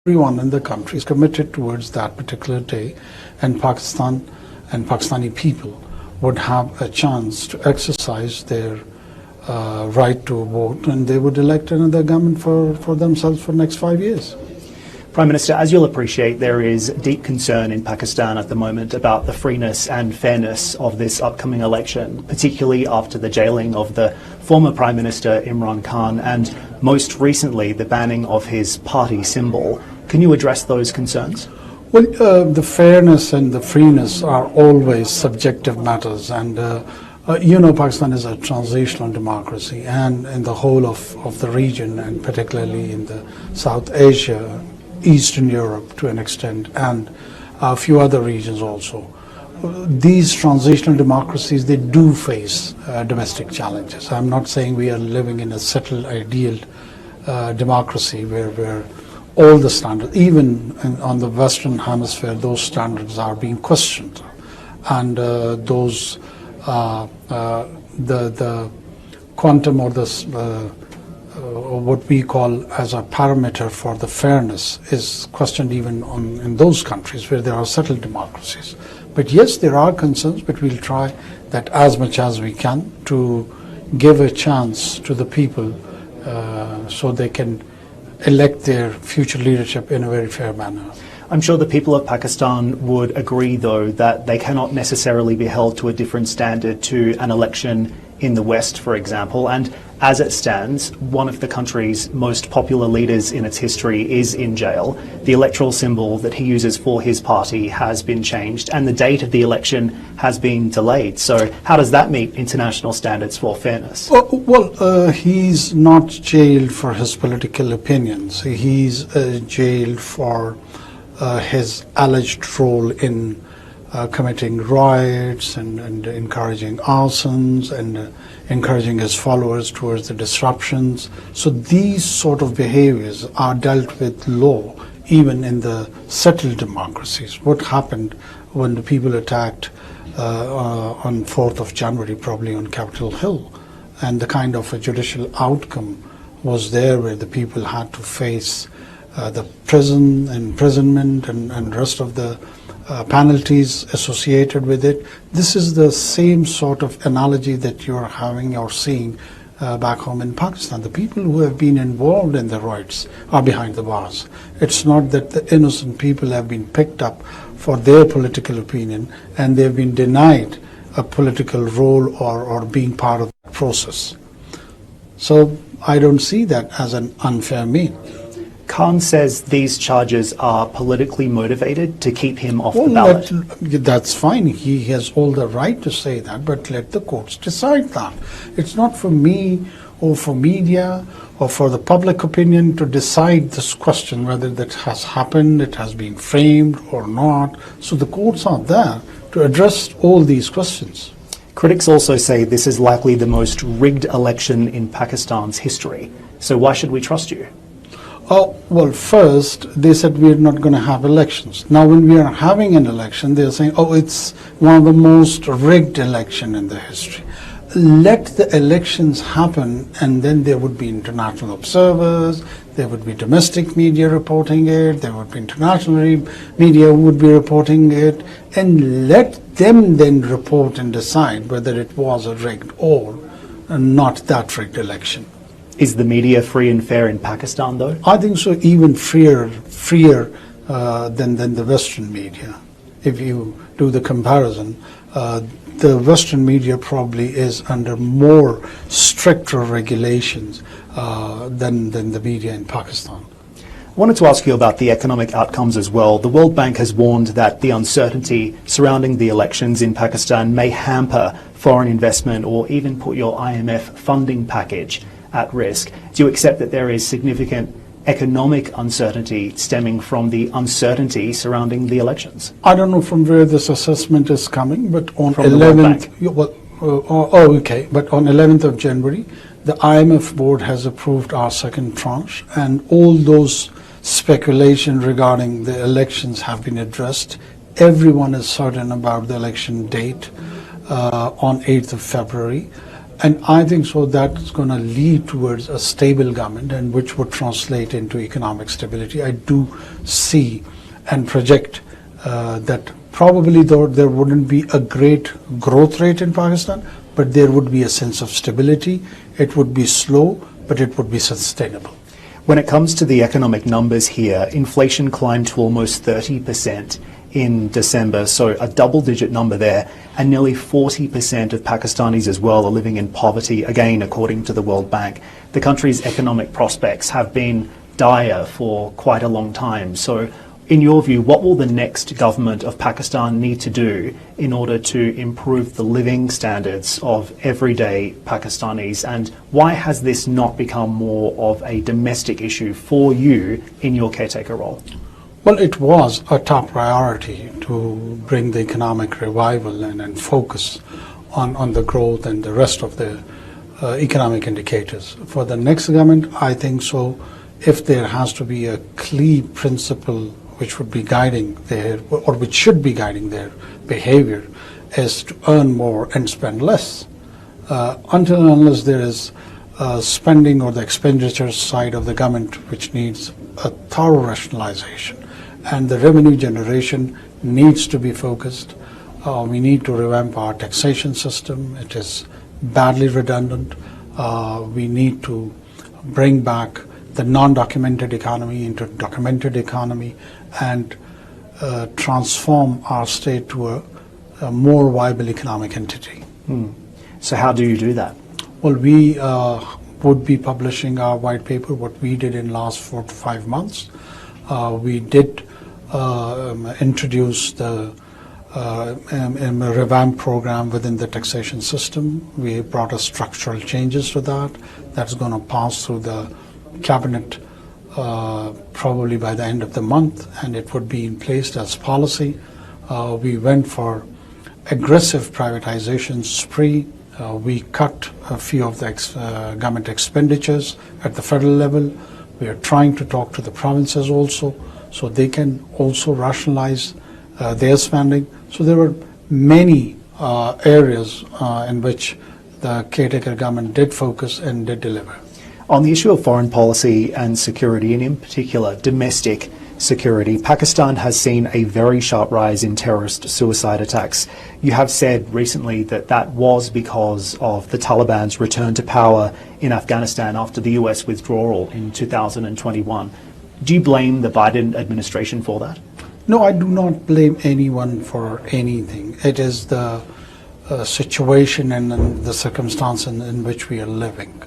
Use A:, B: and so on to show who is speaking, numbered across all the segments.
A: everyone in the country is committed towards that particular day, and Pakistan and Pakistani people would have a chance to exercise their right to vote, and they would elect another government for themselves for the next 5 years.
B: Prime Minister, as you'll appreciate, there is deep concern in Pakistan at the moment about the freeness and fairness of this upcoming election, particularly after the jailing of the former Prime Minister Imran Khan and most recently the banning of his party symbol. Can you address those concerns?
A: Well, the fairness and the freeness are always subjective matters, and Pakistan is a transitional democracy, and in the whole of the region, and particularly in the South Asia, Eastern Europe to an extent, and a few other regions also. These transitional democracies, they do face domestic challenges. I'm not saying we are living in a settled, ideal democracy where all the standards, even on the Western Hemisphere, those standards are being questioned, and the quantum or what we call as a parameter for the fairness is questioned even in those countries where there are settled democracies. But yes, there are concerns, but we'll try that as much as we can to give a chance to the people so they can elect their future leadership in a very fair manner.
B: I'm sure the people of Pakistan would agree, though, that they cannot necessarily be held to a different standard to an election in the West, for example. And as it stands, one of the country's most popular leaders in its history is in jail. The electoral symbol that he uses for his party has been changed, and the date of the election has been delayed. So how does that meet international standards for fairness?
A: Well, he's not jailed for his political opinions. He's jailed for his alleged role in committing riots and encouraging arsons and encouraging his followers towards the disruptions. So these sort of behaviors are dealt with law even in the settled democracies. What happened when the people attacked on 4th of January, probably on Capitol Hill, and the kind of a judicial outcome was there where the people had to face the imprisonment and rest of the penalties associated with it. This is the same sort of analogy that you're having or seeing back home in Pakistan. The people who have been involved in the riots are behind the bars. It's not that the innocent people have been picked up for their political opinion and they've been denied a political role or being part of the process. So I don't see that as an unfair mean.
B: Khan says these charges are politically motivated to keep him off the ballot.
A: That's fine. He has all the right to say that, but let the courts decide that. It's not for me or for media or for the public opinion to decide this question, whether that has happened, it has been framed or not. So the courts are there to address all these questions.
B: Critics also say this is likely the most rigged election in Pakistan's history. So why should we trust you?
A: Oh, well, first, they said we're not going to have elections. Now, when we are having an election, they're saying, oh, it's one of the most rigged election in the history. Let the elections happen, and then there would be international observers, there would be domestic media reporting it, there would be international media who would be reporting it, and let them then report and decide whether it was a rigged or not that rigged election.
B: Is the media free and fair in Pakistan, though?
A: I think so, even freer than the Western media. If you do the comparison, the Western media probably is under more stricter regulations than the media in Pakistan.
B: I wanted to ask you about the economic outcomes as well. The World Bank has warned that the uncertainty surrounding the elections in Pakistan may hamper foreign investment or even put your IMF funding package at risk. Do you accept that there is significant economic uncertainty stemming from the uncertainty surrounding the elections?
A: I don't know from where this assessment is coming, but on
B: From the World
A: 11th,
B: Bank.
A: But on 11th of January, the IMF board has approved our second tranche, and all those speculation regarding the elections have been addressed. Everyone is certain about the election date on 8th of February. And I think so that's going to lead towards a stable government, and which would translate into economic stability. I do see and project that probably though there wouldn't be a great growth rate in Pakistan, but there would be a sense of stability. It would be slow, but it would be sustainable.
B: When it comes to the economic numbers here, inflation climbed to almost 30% in December, so a double-digit number there, and nearly 40% of Pakistanis as well are living in poverty, again, according to the World Bank. The country's economic prospects have been dire for quite a long time. So, in your view, what will the next government of Pakistan need to do in order to improve the living standards of everyday Pakistanis, and why has this not become more of a domestic issue for you in your caretaker role?
A: Well, it was a top priority to bring the economic revival and focus on the growth and the rest of the economic indicators. For the next government, I think so, if there has to be a clear principle which would be guiding their, or which should be guiding their behavior, is to earn more and spend less. Until and unless there is spending or the expenditure side of the government which needs a thorough rationalization, and the revenue generation needs to be focused. We need to revamp our taxation system. It is badly redundant. We need to bring back the non-documented economy into documented economy, and transform our state to a more viable economic entity.
B: So how do you do that?
A: Well, we would be publishing our white paper, what we did in last 4 to 5 months. We did introduce the revamp program within the taxation system. We brought structural changes to that. That's going to pass through the cabinet probably by the end of the month, and it would be in place as policy. We went for aggressive privatization spree. We cut a few of the government expenditures at the federal level. We are trying to talk to the provinces also, so they can also rationalize their spending. So there were many areas in which the caretaker government did focus and did deliver.
B: On the issue of foreign policy and security, and in particular domestic security, Pakistan has seen a very sharp rise in terrorist suicide attacks. You have said recently that that was because of the Taliban's return to power in Afghanistan after the US withdrawal in 2021. Do you blame the Biden administration for that?
A: No, I do not blame anyone for anything. It is the situation and the circumstance in which we are living.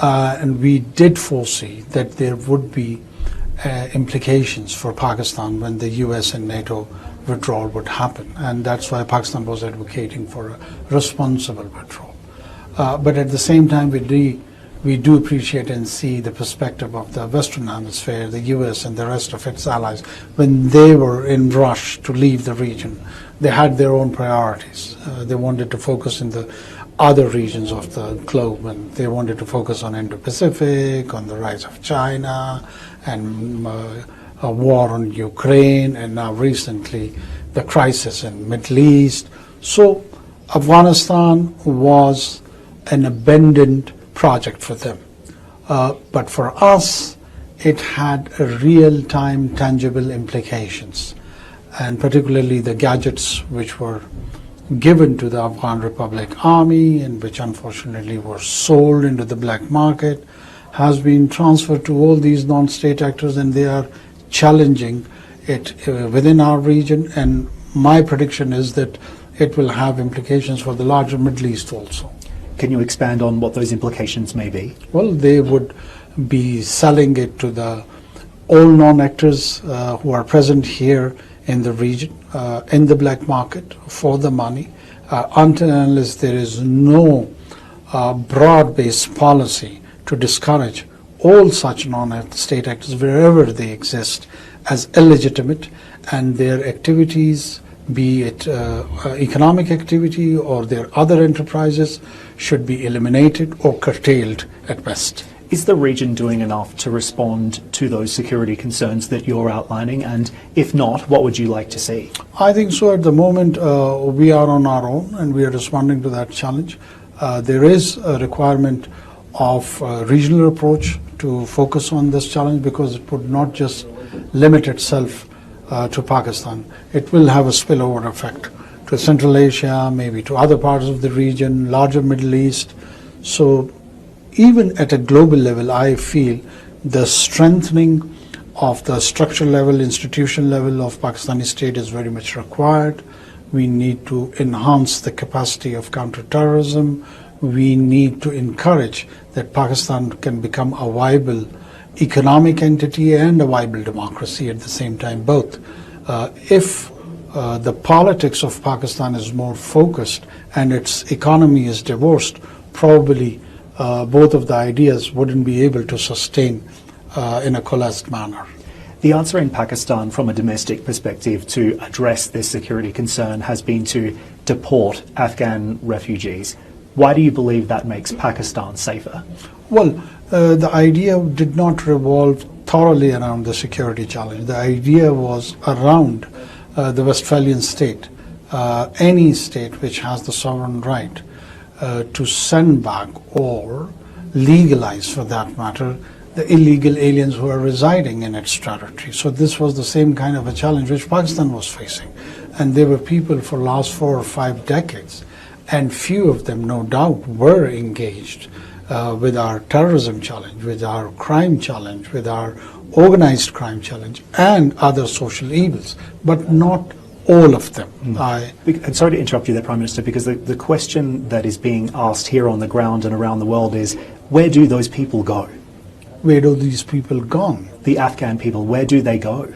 A: And we did foresee that there would be implications for Pakistan when the US and NATO withdrawal would happen. And that's why Pakistan was advocating for a responsible withdrawal. But at the same time, we do appreciate and see the perspective of the Western Hemisphere, the US and the rest of its allies. When they were in rush to leave the region, they had their own priorities. They wanted to focus in the other regions of the globe, and they wanted to focus on Indo-Pacific, on the rise of China, and a war on Ukraine, and now recently the crisis in Middle East. So Afghanistan was an abandoned project for them. But for us, it had a real-time tangible implications, and particularly the gadgets which were given to the Afghan Republic Army, and which unfortunately were sold into the black market, has been transferred to all these non-state actors, and they are challenging it within our region. And my prediction is that it will have implications for the larger Middle East also.
B: Can you expand on what those implications may be?
A: Well, they would be selling it to the all non-actors who are present here in the region, in the black market for the money, until and unless there is no broad-based policy to discourage all such non-state actors wherever they exist as illegitimate, and their activities, be it economic activity or their other enterprises, should be eliminated or curtailed at best.
B: Is the region doing enough to respond to those security concerns that you're outlining? And if not, what would you like to see?
A: I think so. At the moment, we are on our own and we are responding to that challenge. There is a requirement of a regional approach to focus on this challenge, because it would not just limit itself to Pakistan. It will have a spillover effect to Central Asia, maybe to other parts of the region, larger Middle East. So even at a global level, I feel the strengthening of the structural level, institutional level of Pakistani state is very much required. We need to enhance the capacity of counterterrorism. We need to encourage that Pakistan can become a viable economic entity and a viable democracy at the same time, both. If the politics of Pakistan is more focused and its economy is divorced, probably both of the ideas wouldn't be able to sustain in a coalesced manner.
B: The answer in Pakistan from a domestic perspective to address this security concern has been to deport Afghan refugees. Why do you believe that makes Pakistan safer?
A: Well, the idea did not revolve thoroughly around the security challenge. The idea was around the Westphalian state, any state which has the sovereign right to send back or legalize, for that matter, the illegal aliens who are residing in its territory. So this was the same kind of a challenge which Pakistan was facing. And there were people for the last 4 or 5 decades, and few of them, no doubt, were engaged with our terrorism challenge, with our crime challenge, with our organized crime challenge, and other social evils, but not all of them.
B: And sorry to interrupt you there, Prime Minister, because the question that is being asked here on the ground and around the world is, where do those people go?
A: Where do these people gone?
B: The Afghan people, where do they go?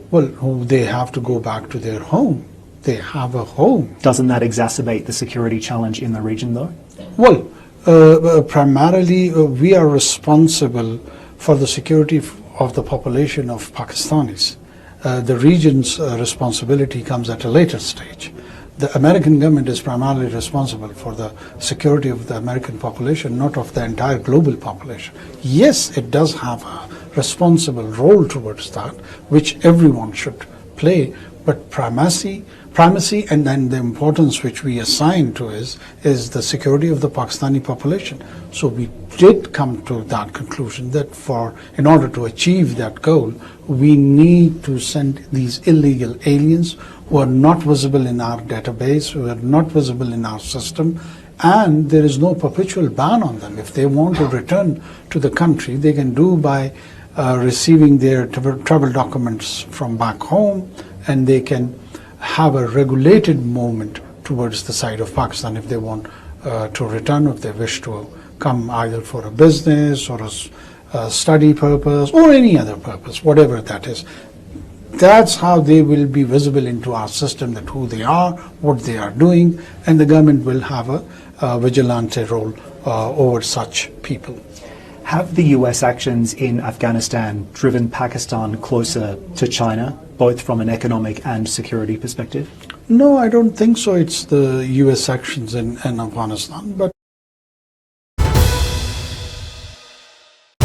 A: Well, they have to go back to their home. They have a home.
B: Doesn't that exacerbate the security challenge in the region, though?
A: Well, primarily we are responsible for the security of the population of Pakistanis. The region's responsibility comes at a later stage. The American government is primarily responsible for the security of the American population, not of the entire global population. Yes, it does have a responsible role towards that, which everyone should play, but primacy and then the importance which we assign to is the security of the Pakistani population. So we did come to that conclusion that in order to achieve that goal, we need to send these illegal aliens who are not visible in our database, who are not visible in our system, and there is no perpetual ban on them. If they want to return to the country, they can do by receiving their travel documents from back home, and they can have a regulated movement towards the side of Pakistan if they want to return, if they wish to come either for a business or a study purpose or any other purpose, whatever that is. That's how they will be visible into our system, that who they are, what they are doing, and the government will have a vigilante role over such people.
B: Have the US actions in Afghanistan driven Pakistan closer to China, both from an economic and security perspective?
A: No, I don't think so. It's the US actions in Afghanistan, but